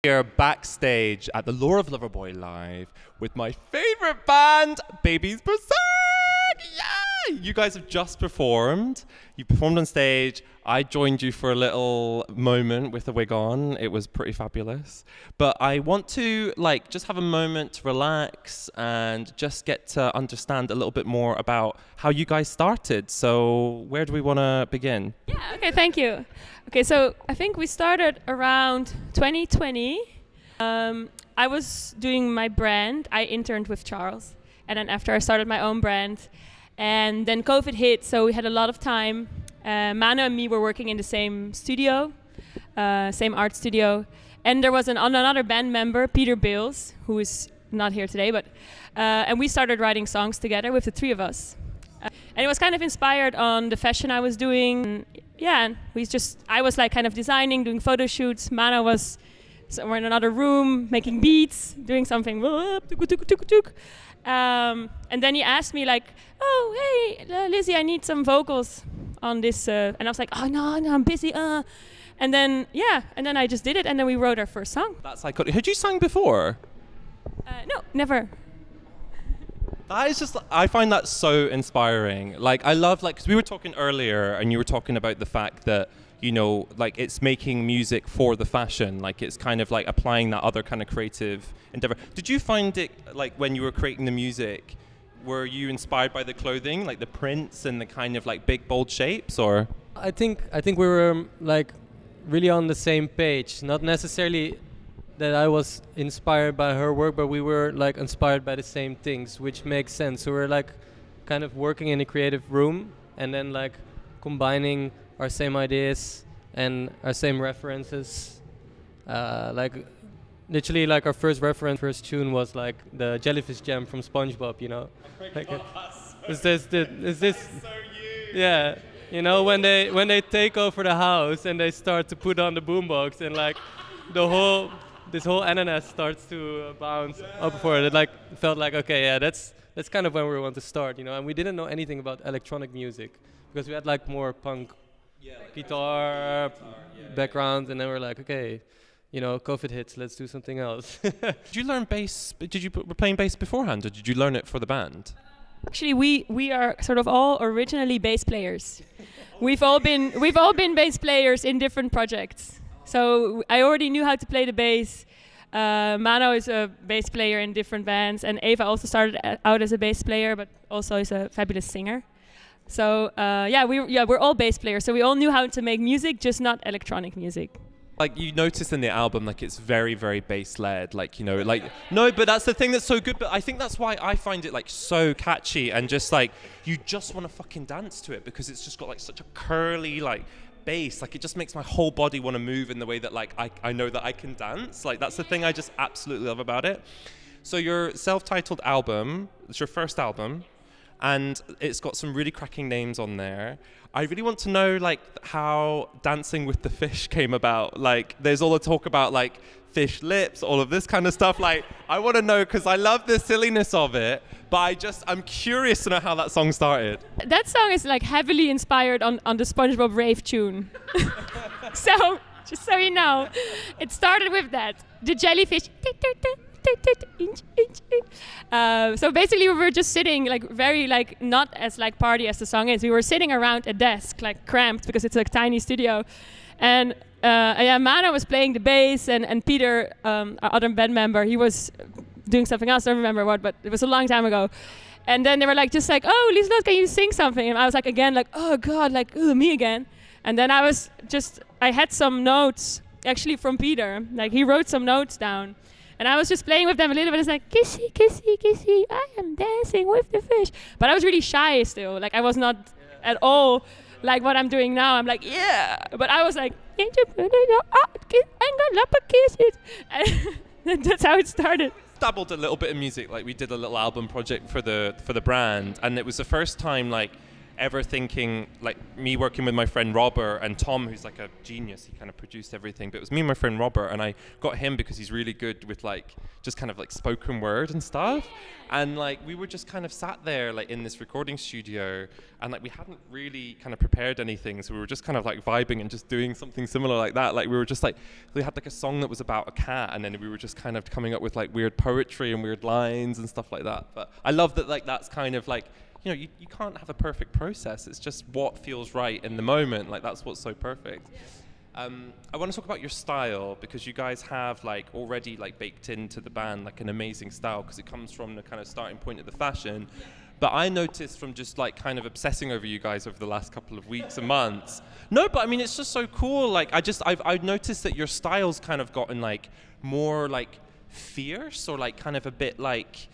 Here backstage at the Lore of Loverboy Live with my favorite band, babysberserk. Yay! You guys have just performed. You performed on stage. I joined you for a little moment with the wig on. It was pretty fabulous. But I want to just have a moment to relax and just get to understand a little bit more about how you guys started. So where do we want to begin? Yeah, okay, thank you. Okay, so I think we started around 2020. I was doing my brand. I interned with Charles. And then after I started my own brand. And then COVID hit, so we had a lot of time. Mano and me were working in the same studio, same art studio. And there was another band member, Peter Bales, who is not here today, but and we started writing songs together with the three of us. And it was kind of inspired on the fashion I was doing. Yeah, and I was kind of designing, doing photo shoots. Mano was somewhere in another room, making beats, doing something. And then he asked me oh, hey, Lizzie, I need some vocals on this. And I was like, oh, no, I'm busy. And then I just did it. And then we wrote our first song. That's iconic. Had you sung before? No, never. That is just, I find that so inspiring. I love, because we were talking earlier and you were talking about the fact that, it's making music for the fashion. It's kind of applying that other kind of creative endeavor. Did you find it, when you were creating the music, were you inspired by the clothing, the prints and the kind of big, bold shapes, or? I think we were really on the same page. Not necessarily that I was inspired by her work, but we were inspired by the same things, which makes sense. So we're kind of working in a creative room and then combining our same ideas and our same references. Literally our first tune was the jellyfish jam from SpongeBob, Is this so you? Yeah. When they take over the house and they start to put on the boombox and this whole ananas starts to bounce up for it. It felt okay, yeah, that's kind of when we want to start, And we didn't know anything about electronic music because we had more punk guitar background, and then we're okay, COVID hits, let's do something else. Did you learn bass? Were playing bass beforehand, or did you learn it for the band? Actually, we are sort of all originally bass players. We've all been bass players in different projects. So I already knew how to play the bass. Mano is a bass player in different bands, and Eva also started out as a bass player, but also is a fabulous singer. So we're all bass players. So we all knew how to make music, just not electronic music. You notice in the album, it's very, very bass-led, no, but that's the thing that's so good, but I think that's why I find it, so catchy, and just, you just want to fucking dance to it, because it's just got, such a curly, bass, it just makes my whole body want to move in the way that, I know that I can dance, that's the thing I just absolutely love about it. So your self-titled album, it's your first album, and it's got some really cracking names on there. I really want to know, how Dancing with the Fish came about. There's all the talk about, fish lips, all of this kind of stuff. I want to know, because I love the silliness of it, but I'm curious to know how that song started. That song is, heavily inspired on the SpongeBob rave tune. So, just so you know, it started with that. The jellyfish. So basically we were just sitting very not as party as the song is. We were sitting around a desk cramped because it's a tiny studio, and Mano was playing the bass, and Peter, our other band member, he was doing something else. I don't remember what, but it was a long time ago. And then they were oh, Lieslot, can you sing something? And I was again oh god, me again. And then I had some notes actually from Peter. He wrote some notes down. And I was just playing with them a little bit. It's kissy, kissy, kissy, I am dancing with the fish. But I was really shy still. I was not at all what I'm doing now. I'm yeah. But I was and that's how it started. Dabbled a little bit in music. We did a little album project for the brand. And it was the first time, ever thinking, like me working with my friend Robert and Tom, who's like a genius, he kind of produced everything, but it was me and my friend Robert, and I got him because he's really good with like just kind of like spoken word and stuff. And like we were just kind of sat there like in this recording studio, and like we hadn't really kind of prepared anything, so we were just kind of like vibing and just doing something similar like that. Like we were just like, we had like a song that was about a cat, and then we were just kind of coming up with like weird poetry and weird lines and stuff like that. But I love that like that's kind of like, you know, you can't have a perfect process. It's just what feels right in the moment. Like that's what's so perfect. I want to talk about your style, because you guys have like already like baked into the band like an amazing style, because it comes from the kind of starting point of the fashion. But I noticed from just like kind of obsessing over you guys over the last couple of weeks and months. No, but I mean it's just so cool. Like I've noticed that your style's kind of gotten like more like fierce, or like kind of a bit like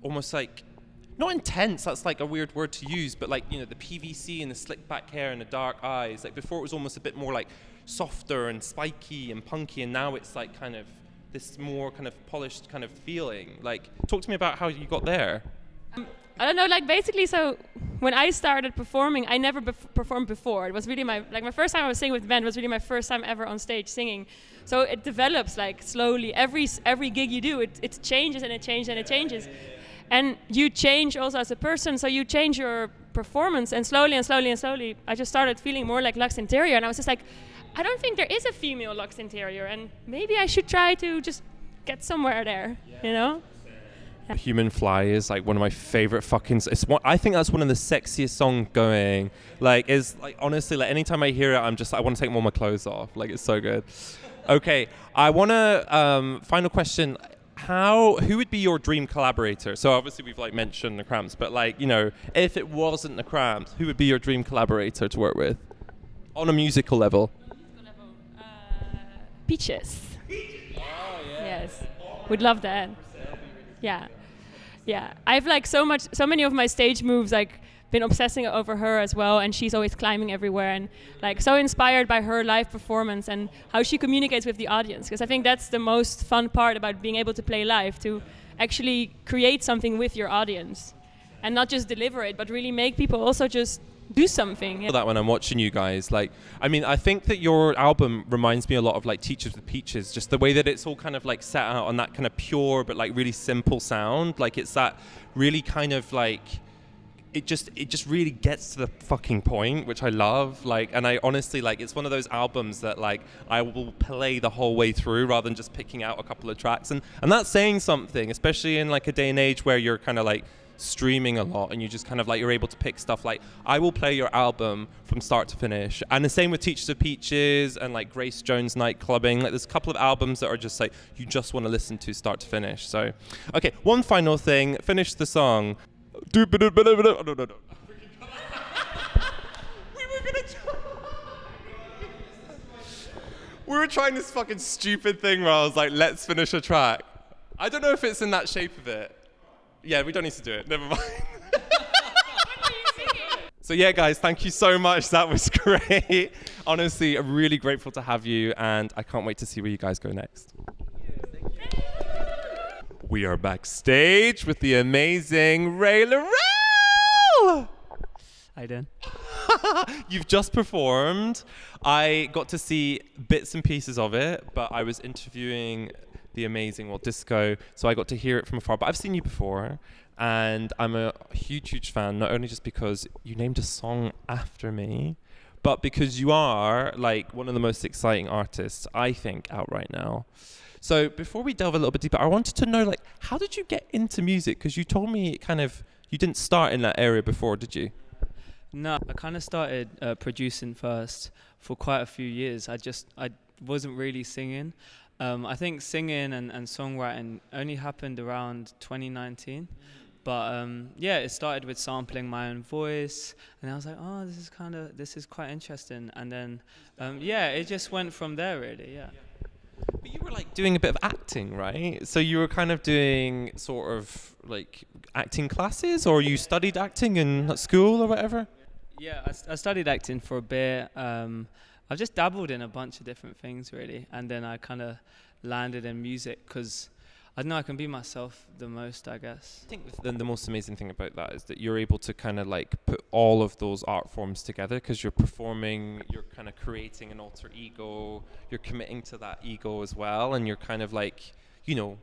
almost like not intense, that's like a weird word to use, but like, you know, the PVC and the slick back hair and the dark eyes. Like before it was almost a bit more like softer and spiky and punky, and now it's like kind of this more kind of polished kind of feeling. Like, talk to me about how you got there. I don't know, like basically, so when I started performing, I never performed before. It was really my first time I was singing with the band was really my first time ever on stage singing. So it develops like slowly. Every gig you do, it changes and it changes and it changes. And you change also as a person, so you change your performance, and slowly and slowly and slowly, I just started feeling more like Lux Interior, and I was just like, I don't think there is a female Lux Interior, and maybe I should try to just get somewhere there, you know? Human Fly is like one of my favorite fucking. I think that's one of the sexiest songs going. Like, is like honestly, like anytime I hear it, I want to take all my clothes off. Like, it's so good. Okay, I want to final question. Who would be your dream collaborator? So obviously we've like mentioned the Cramps, but like, you know, if it wasn't the Cramps, who would be your dream collaborator to work with on a musical level? Peaches. Oh, yeah. Yes, would love that. Yeah. I've like so many of my stage moves like been obsessing over her as well, and she's always climbing everywhere, and like so inspired by her live performance and how she communicates with the audience, because I think that's the most fun part about being able to play live, to actually create something with your audience and not just deliver it, but really make people also just do something. That when I'm watching you guys, like, I mean, I think that your album reminds me a lot of like Teachers with Peaches, just the way that it's all kind of like set out on that kind of pure but like really simple sound. Like it's that really kind of like it just really gets to the fucking point, which I love. Like, and I honestly, like, it's one of those albums that like I will play the whole way through rather than just picking out a couple of tracks, and that's saying something, especially in like a day and age where you're kind of like streaming a lot and you just kind of like you're able to pick stuff. Like, I will play your album from start to finish, and the same with Teachers of Peaches and like Grace Jones Nightclubbing. Like, there's a couple of albums that are just like you just want to listen to start to finish. So okay, one final thing, finish the song. No. We were trying this fucking stupid thing where I was like, let's finish a track. I don't know if it's in that shape of it. Yeah, we don't need to do it. Never mind. So yeah, guys, thank you so much. That was great. Honestly, I'm really grateful to have you, and I can't wait to see where you guys go next. We are backstage with the amazing Ray Laurel. Hi, Dan. You've just performed. I got to see bits and pieces of it, but I was interviewing the amazing Walt Disco, so I got to hear it from afar. But I've seen you before, and I'm a huge fan, not only just because you named a song after me, but because you are like one of the most exciting artists, I think, out right now. So before we delve a little bit deeper, I wanted to know, like, how did you get into music? Because you told me you didn't start in that area before, did you? No, I kind of started producing first for quite a few years. I wasn't really singing. I think singing and songwriting only happened around 2019. But it started with sampling my own voice, and I was like, oh, this is quite interesting. And then, it just went from there, really, yeah. But you were like doing a bit of acting, right? So you were kind of doing sort of like acting classes, or you studied acting in school or whatever? Yeah, I studied acting for a bit. I've just dabbled in a bunch of different things, really. And then I kind of landed in music because don't know, I can be myself the most, I guess. I think the most amazing thing about that is that you're able to kind of like put all of those art forms together, because you're performing, you're kind of creating an alter ego, you're committing to that ego as well, and you're kind of like, you know,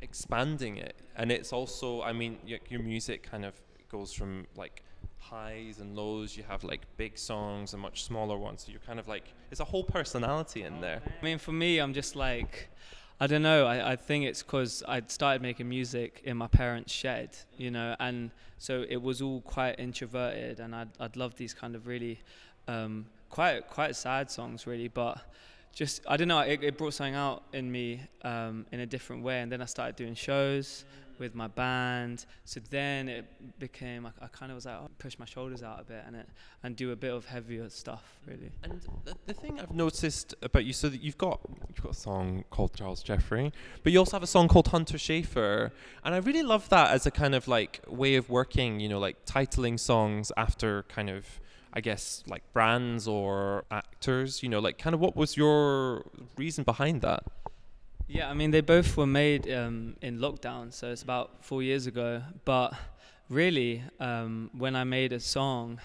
expanding it. And it's also, I mean, your music kind of goes from like highs and lows. You have like big songs and much smaller ones, so you're kind of like, there's a whole personality in there. I mean, for me, I'm just like, I don't know, I think it's because I'd started making music in my parents' shed, you know, and so it was all quite introverted, and I'd love these kind of really quite sad songs, really, but just, I don't know, it brought something out in me in a different way. And then I started doing shows with my band, so then it became, I kind of was like, push my shoulders out a bit and do a bit of heavier stuff, really. And the thing I've noticed about you, so that you've got a song called Charles Jeffrey, but you also have a song called Hunter Schafer, and I really love that as a kind of like way of working, you know, like titling songs after kind of, I guess, like brands or actors, you know, like kind of what was your reason behind that? Yeah, I mean, they both were made in lockdown, so it's about 4 years ago. But really, when I made a song,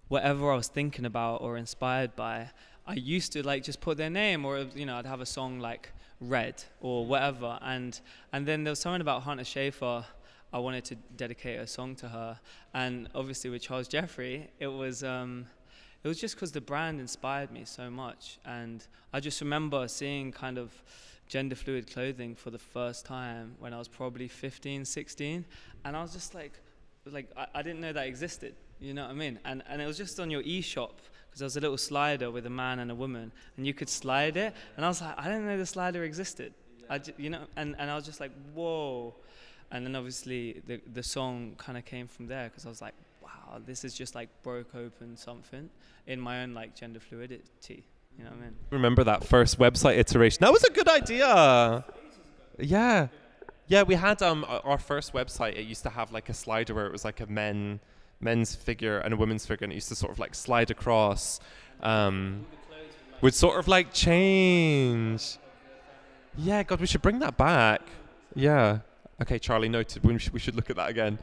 whatever I was thinking about or inspired by, I used to like just put their name, or, you know, I'd have a song like Red or whatever. And then there was something about Hunter Schafer. I wanted to dedicate a song to her. And obviously with Charles Jeffrey, it was just because the brand inspired me so much. And I just remember seeing kind of gender fluid clothing for the first time when I was probably 15, 16. And I was just like I didn't know that existed, you know what I mean? And it was just on your eShop, because there was a little slider with a man and a woman, and you could slide it. And I was like, I didn't know the slider existed. You know, and I was just like, whoa. And then obviously the song kind of came from there, because I was like, wow, this is just like broke open something in my own like gender fluidity. You know what I mean? Remember that first website iteration? That was a good idea. Yeah. Yeah, we had our first website. It used to have like a slider where it was like a men's figure and a women's figure, and it used to sort of like slide across. Would sort of like change. Yeah, God, we should bring that back. Yeah. Okay, Charlie, noted. We should look at that again.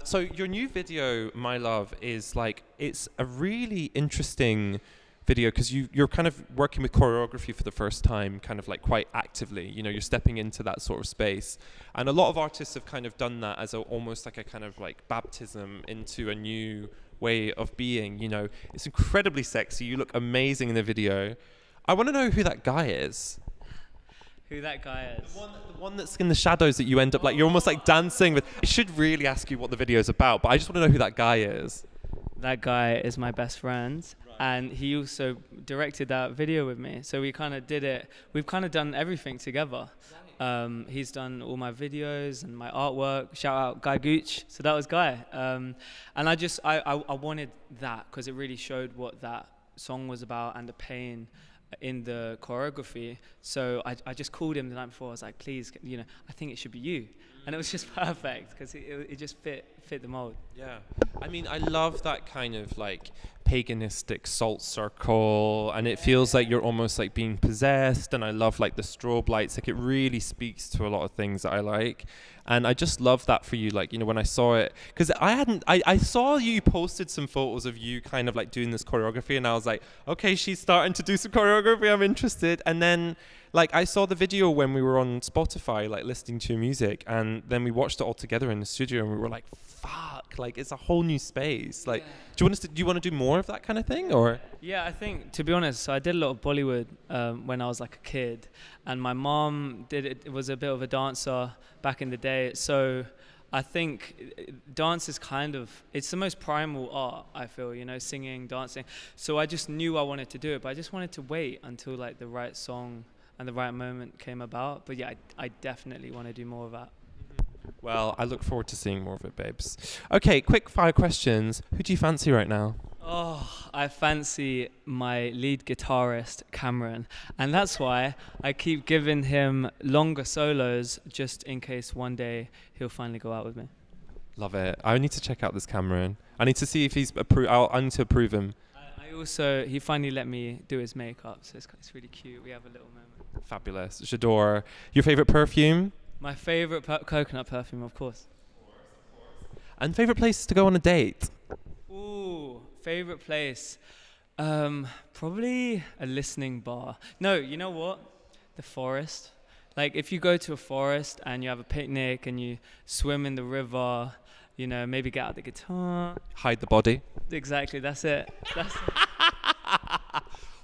So your new video, My Love, is like, it's a really interesting video, because you're kind of working with choreography for the first time, kind of like quite actively. You know, you're stepping into that sort of space. And a lot of artists have kind of done that as almost like a kind of like baptism into a new way of being. You know, it's incredibly sexy. You look amazing in the video. I want to know who that guy is. Who that guy is? The one that's in the shadows that you end up like, you're almost like dancing with. I should really ask you what the video is about, but I just want to know who that guy is. That guy is my best friend, and he also directed that video with me. So we kind of did it. We've kind of done everything together. He's done all my videos and my artwork. Shout out Guy Gooch. So that was Guy. And I wanted that, because it really showed what that song was about and the pain in the choreography. So I just called him the night before. I was like, please, you know, I think it should be you. And it was just perfect, because it just fit the mold. Yeah. I mean, I love that kind of like paganistic salt circle, and it feels like you're almost like being possessed, and I love like the strobe lights. Like, it really speaks to a lot of things that I like. And I just love that for you, like, you know, when I saw it, because I saw you posted some photos of you kind of like doing this choreography, and I was like, okay, she's starting to do some choreography, I'm interested. And then like I saw the video when we were on Spotify, like listening to your music, and then we watched it all together in the studio, and we were like, fuck, like it's a whole new space. Like, do you want to do more of that kind of thing, or? Yeah, I think, to be honest, so I did a lot of Bollywood when I was like a kid, and my mom was a bit of a dancer back in the day. So I think dance is kind of, it's the most primal art, I feel, you know, singing, dancing. So I just knew I wanted to do it, but I just wanted to wait until like the right song and the right moment came about. But yeah, I definitely want to do more of that. Well, I look forward to seeing more of it, babes. Okay, quick fire questions. Who do you fancy right now? Oh, I fancy my lead guitarist, Cameron. And that's why I keep giving him longer solos, just in case one day he'll finally go out with me. Love it. I need to check out this Cameron. I need to see if he's I need to approve him. He finally let me do his makeup, so it's really cute. We have a little moment. Fabulous. J'adore. Your favorite perfume? My favorite coconut perfume, of course. And favorite place to go on a date? Ooh, favorite place. Probably a listening bar. No, you know what? The forest. Like if you go to a forest and you have a picnic and you swim in the river, you know, maybe get out the guitar. Hide the body. Exactly, that's it.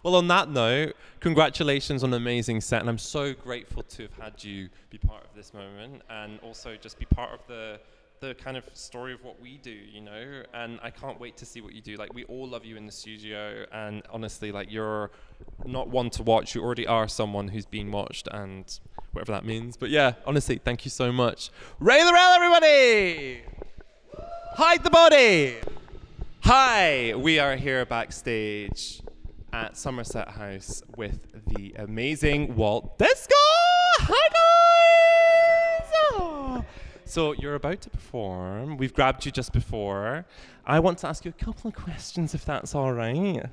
Well, on that note, congratulations on an amazing set, and I'm so grateful to have had you be part of this moment, and also just be part of the kind of story of what we do, you know. And I can't wait to see what you do. Like, we all love you in the studio, and honestly, like, you're not one to watch. You already are someone who's been watched, and whatever that means. But yeah, honestly, thank you so much. Ray the Rail, everybody! Hide the body! Hi, we are here backstage at Somerset House with the amazing Walt Disco! Hi guys! Oh. So you're about to perform. We've grabbed you just before. I want to ask you a couple of questions if that's all right.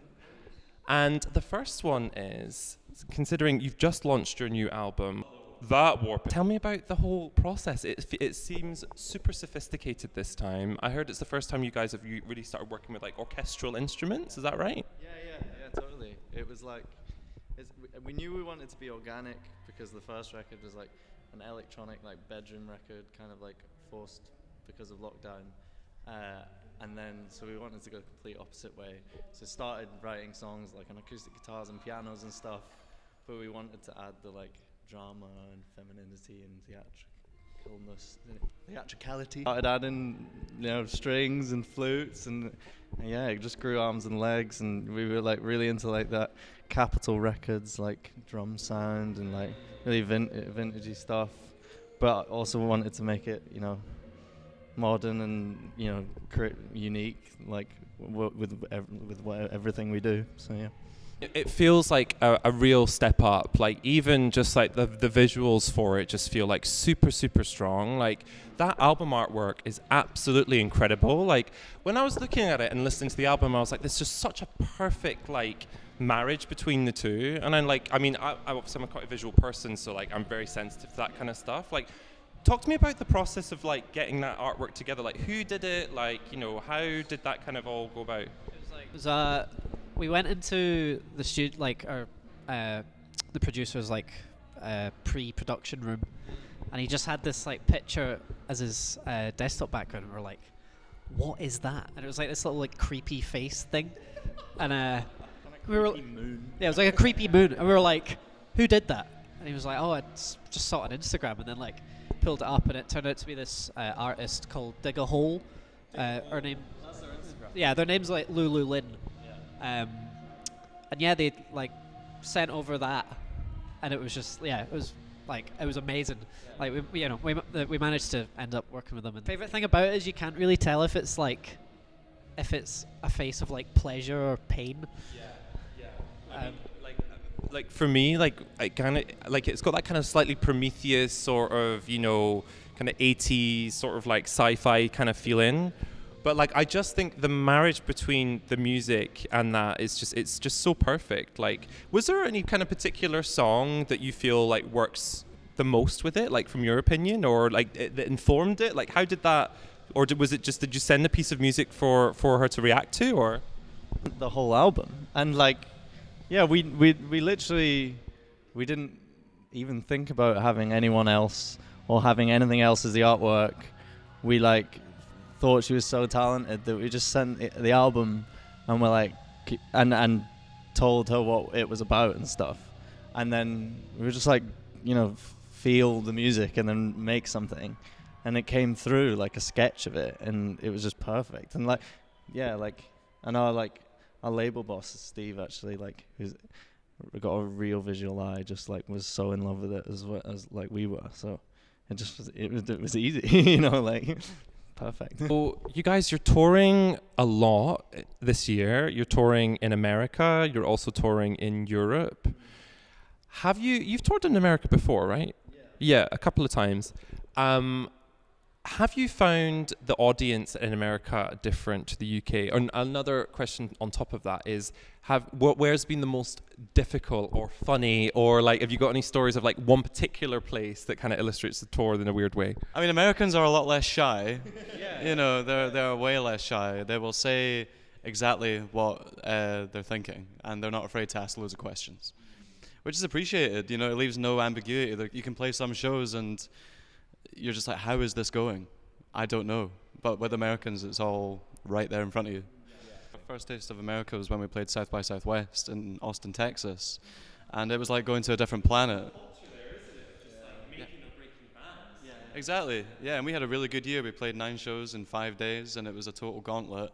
And the first one is, considering you've just launched your new album, That Warp. Tell me about the whole process. It seems super sophisticated this time. I heard it's the first time you guys have really started working with like orchestral instruments. Is that right? Yeah, totally. It was like, we knew we wanted to be organic because the first record was like an electronic like bedroom record, kind of like forced because of lockdown. And then, so we wanted to go the complete opposite way. So started writing songs like on acoustic guitars and pianos and stuff, but we wanted to add the like drama and femininity and theatricality. Started adding, you know, strings and flutes, and yeah, it just grew arms and legs, and we were like really into like that Capitol Records like drum sound and like really vintagey stuff, but also wanted to make it, you know, modern and, you know, unique, like with everything we do. So yeah. It feels like a real step up. Like even just like the visuals for it just feel like super, super strong. Like that album artwork is absolutely incredible. Like when I was looking at it and listening to the album, I was like, there's just such a perfect like marriage between the two. And I'm like, I mean, I'm quite a visual person, so like I'm very sensitive to that kind of stuff. Like, talk to me about the process of like getting that artwork together. Like who did it? Like, you know, how did that kind of all go about? We went into the studio, like the producer's like pre-production room, and he just had this like picture as his desktop background, and we're like, what is that? And it was like this little like creepy face thing, and we were moon. Yeah, it was like a creepy moon, and we were like, who did that? And he was like, oh, I just saw it on Instagram, and then like pulled it up, and it turned out to be this artist called Dig a Hole. Her name, that's their Instagram. Yeah, their name's like Lulu Lin. And yeah, they like sent over that, and it was just, yeah, it was like, it was amazing. Like we managed to end up working with them. And the favorite thing about it is you can't really tell if it's like, if it's a face of like pleasure or pain. Yeah. I mean, like for me, like I kind of like, it's got that kind of slightly Prometheus sort of, you know, kind of 80s sort of like sci-fi kind of feeling. But like, I just think the marriage between the music and that is just, it's just so perfect. Like, was there any kind of particular song that you feel like works the most with it, like from your opinion, or like that informed it? Like, how did that, or was it just, did you send a piece of music for her to react to, or? The whole album. And like, yeah, we literally, we didn't even think about having anyone else or having anything else as the artwork. We like thought she was so talented that we just sent the album, and we're like, and told her what it was about and stuff, and then we were just like, you know, feel the music and then make something, and it came through like a sketch of it, and it was just perfect. And like, yeah, like, and our label boss Steve, actually, like, who's got a real visual eye, just like was so in love with it as well as like we were. So it was easy, you know, like. Perfect. So you guys, you're touring a lot this year. You're touring in America. You're also touring in Europe. You've toured in America before, right? Yeah, a couple of times. Have you found the audience in America different to the UK? And another question on top of that is, where's been the most difficult or funny, or like, have you got any stories of like one particular place that kind of illustrates the tour in a weird way? I mean, Americans are a lot less shy. You know, they're way less shy. They will say exactly what they're thinking, and they're not afraid to ask loads of questions, which is appreciated. You know, it leaves no ambiguity. You can play some shows and you're just like, how is this going? I don't know. But with Americans, it's all right there in front of you. Our first taste of America was when we played South by Southwest in Austin, Texas. And it was like going to a different planet. Yeah, exactly. Yeah, and we had a really good year. We played 9 shows in 5 days, and it was a total gauntlet.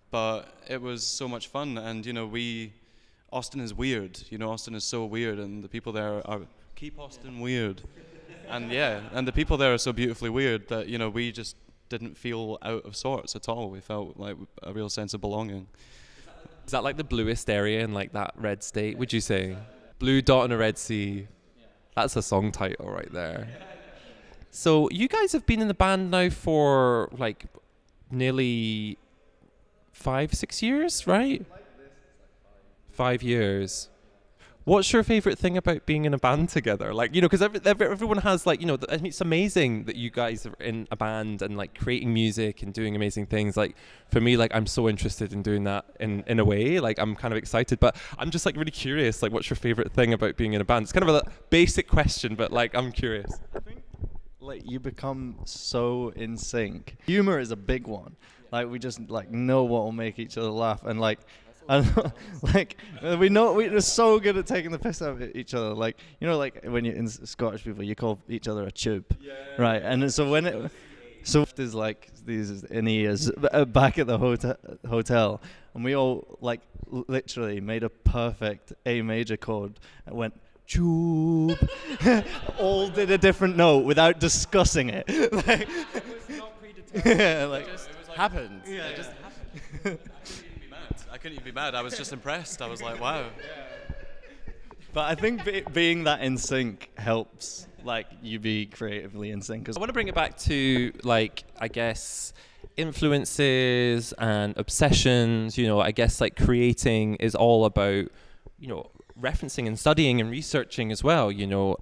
But it was so much fun. And, you know, Austin is weird. You know, Austin is so weird, and the people there are, keep Austin weird. And and the people there are so beautifully weird that, you know, we just didn't feel out of sorts at all. We felt like a real sense of belonging. Is that like the bluest area in like that red state, would you say? Blue dot in a red sea. That's a song title right there. So you guys have been in the band now for like nearly 5-6 years, right? 5 years. What's your favorite thing about being in a band together? Like, you know, because everyone has like, you know, I mean, it's amazing that you guys are in a band and like creating music and doing amazing things. Like for me, like I'm so interested in doing that in a way. Like I'm kind of excited, but I'm just like really curious. Like, what's your favorite thing about being in a band? It's kind of a basic question, but like I'm curious. I think like you become so in sync. Humor is a big one. Like we just like know what will make each other laugh, and like. And like we're so good at taking the piss out of each other. Like, you know, like when you're in Scottish people, you call each other a tube, right? And so when is like these in ears back at the hotel, and we all like literally made a perfect A major chord and went tube. All did a different note without discussing it. Like, It was not predetermined. Yeah, like it just happened. Yeah, it just happened. I couldn't even be mad. I was just impressed. I was like, wow. But I think being that in sync helps, like, you be creatively in sync. I want to bring it back to, like, I guess, influences and obsessions. You know, I guess, like, creating is all about, you know, referencing and studying and researching as well, you know.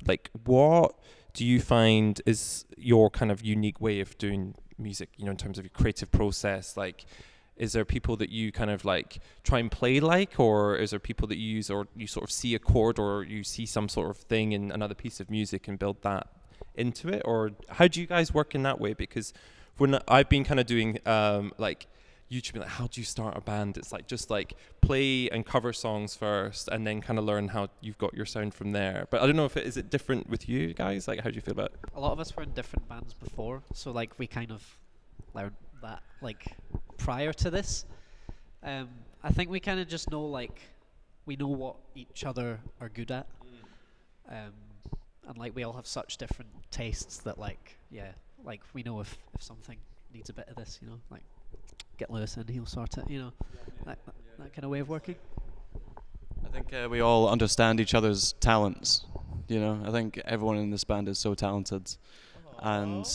Like, what do you find is your kind of unique way of doing music, you know, in terms of your creative process? Like, is there people that you kind of like try and play like, or is there people that you use, or you sort of see a chord or you see some sort of thing in another piece of music and build that into it? Or how do you guys work in that way? Because when I've been kind of doing like YouTube, like, how do you start a band? It's like just like play and cover songs first and then kind of learn how you've got your sound from there. But I don't know if is it different with you guys? Like, how do you feel about it? A lot of us were in different bands before, so like we kind of learned that like prior to this. I think we kind of just know, like, we know what each other are good at, and like we all have such different tastes that like like we know if something needs a bit of this, you know, like get Lewis in, he'll sort it, you know, that kind of way of working. I think we all understand each other's talents. You know, I think everyone in this band is so talented, and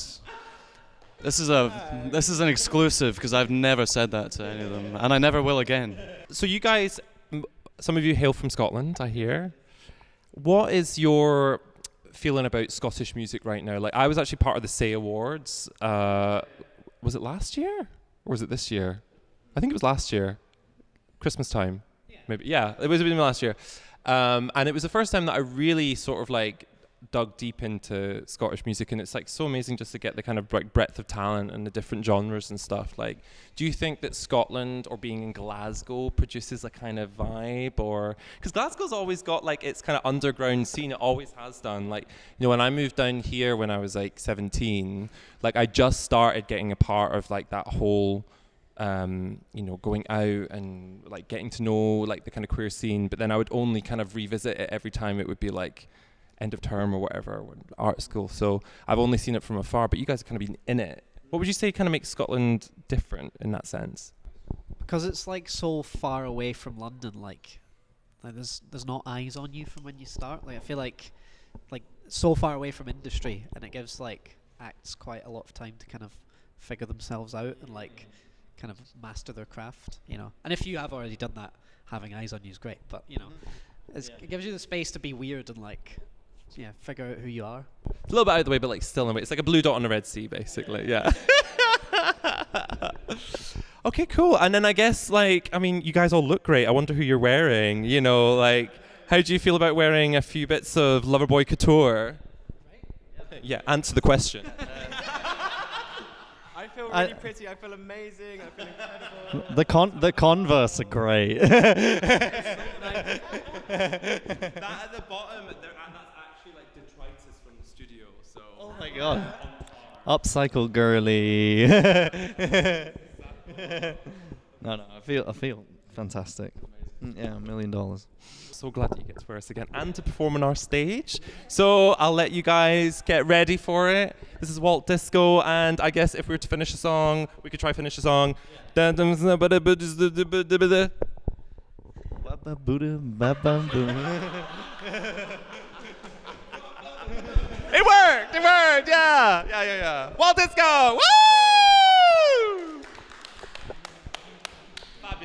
this is an exclusive because I've never said that to any of them, and I never will again. So you guys, some of you hail from Scotland, I hear. What is your feeling about Scottish music right now? Like, I was actually part of the Say Awards. Was it last year or was it this year? I think it was last year, Christmas time. Maybe, yeah, it was last year. And it was the first time that I really sort of like dug deep into Scottish music, and it's like so amazing just to get the kind of like breadth of talent and the different genres and stuff. Like, do you think that Scotland or being in Glasgow produces a kind of vibe? Or because Glasgow's always got like its kind of underground scene, it always has done. Like, you know, when I moved down here when I was like 17, like I just started getting a part of like that whole you know, going out and like getting to know like the kind of queer scene, but then I would only kind of revisit it every time it would be like end of term or whatever, art school. So I've only seen it from afar, but you guys have kind of been in it. What would you say kind of makes Scotland different in that sense? Because it's like so far away from London, like there's not eyes on you from when you start. Like I feel like so far away from industry, and it gives like acts quite a lot of time to kind of figure themselves out and like kind of master their craft, you know. And if you have already done that, having eyes on you is great, but you know, it gives you the space to be weird and like, yeah, figure out who you are. A little bit out of the way, but like still in a way. It's like a blue dot on a red sea, basically. Yeah. Okay, cool. And then I guess like, I mean, you guys all look great. I wonder who you're wearing. You know, like, how do you feel about wearing a few bits of Loverboy couture? Yeah, answer the question. I feel really pretty. I feel amazing. I feel incredible. The Converse are great. That at the bottom, that's actually like detritus from the studio. So. Oh my god. Upcycle girly. No, I feel fantastic. Yeah, $1 million. So glad that you get to wear us again and to perform on our stage. So I'll let you guys get ready for it. This is Walt Disco, and I guess if we were to finish a song, we could try finish a song. It worked, yeah. Walt Disco, woo!